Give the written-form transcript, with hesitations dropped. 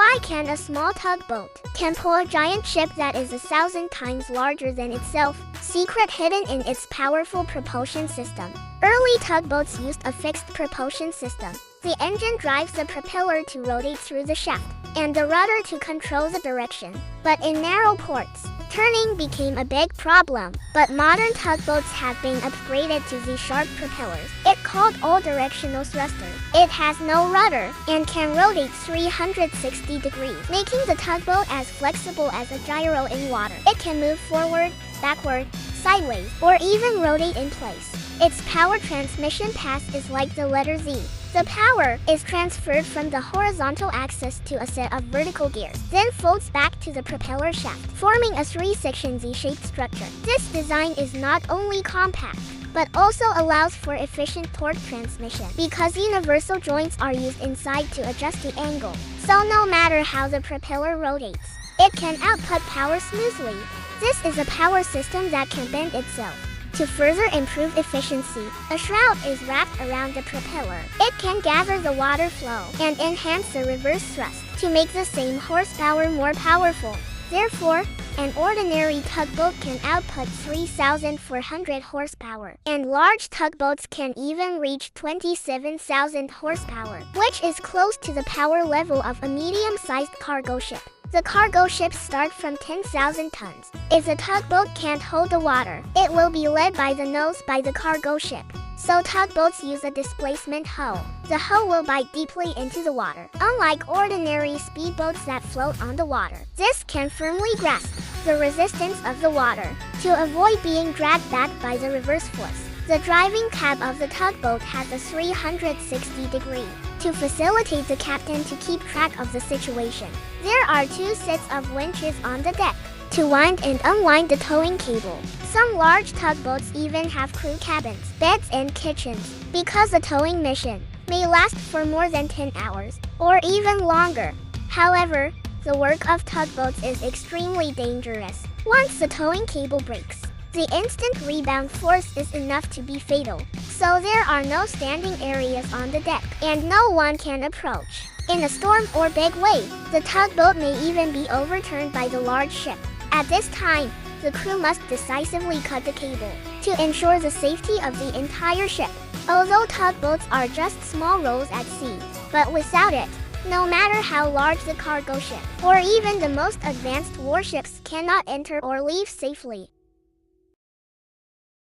Why can a small tugboat can pull a giant ship that is 1,000 times larger than itself? Secret hidden in its powerful propulsion system. Early tugboats used a fixed propulsion system. The engine drives the propeller to rotate through the shaft, and the rudder to control the direction. But in narrow ports, turning became a big problem. But modern tugboats have been upgraded to Z-sharp propellers. It's called all-directional thruster. It has no rudder and can rotate 360 degrees, making the tugboat as flexible as a gyro in water. It can move forward, backward, sideways, or even rotate in place. Its power transmission pass is like the letter Z. The power is transferred from the horizontal axis to a set of vertical gears, then folds back to the propeller shaft, forming a three-section Z-shaped structure. This design is not only compact, but also allows for efficient torque transmission because universal joints are used inside to adjust the angle. So no matter how the propeller rotates, it can output power smoothly. This is a power system that can bend itself. To further improve efficiency, a shroud is wrapped around the propeller. It can gather the water flow and enhance the reverse thrust to make the same horsepower more powerful. Therefore, an ordinary tugboat can output 3,400 horsepower, and large tugboats can even reach 27,000 horsepower, which is close to the power level of a medium-sized cargo ship. The cargo ships start from 10,000 tons. If the tugboat can't hold the water, it will be led by the nose by the cargo ship. So tugboats use a displacement hull. The hull will bite deeply into the water, unlike ordinary speedboats that float on the water. This can firmly grasp the resistance of the water to avoid being dragged back by the reverse force. The driving cab of the tugboat has a 360-degree to facilitate the captain to keep track of the situation. There are two sets of winches on the deck to wind and unwind the towing cable. Some large tugboats even have crew cabins, beds, and kitchens, because the towing mission may last for more than 10 hours, or even longer. However, the work of tugboats is extremely dangerous. Once the towing cable breaks, the instant rebound force is enough to be fatal, so there are no standing areas on the deck, and no one can approach. In a storm or big wave, the tugboat may even be overturned by the large ship. At this time, the crew must decisively cut the cable to ensure the safety of the entire ship. Although tugboats are just small rows at sea, but without it, no matter how large the cargo ship, or even the most advanced warships cannot enter or leave safely.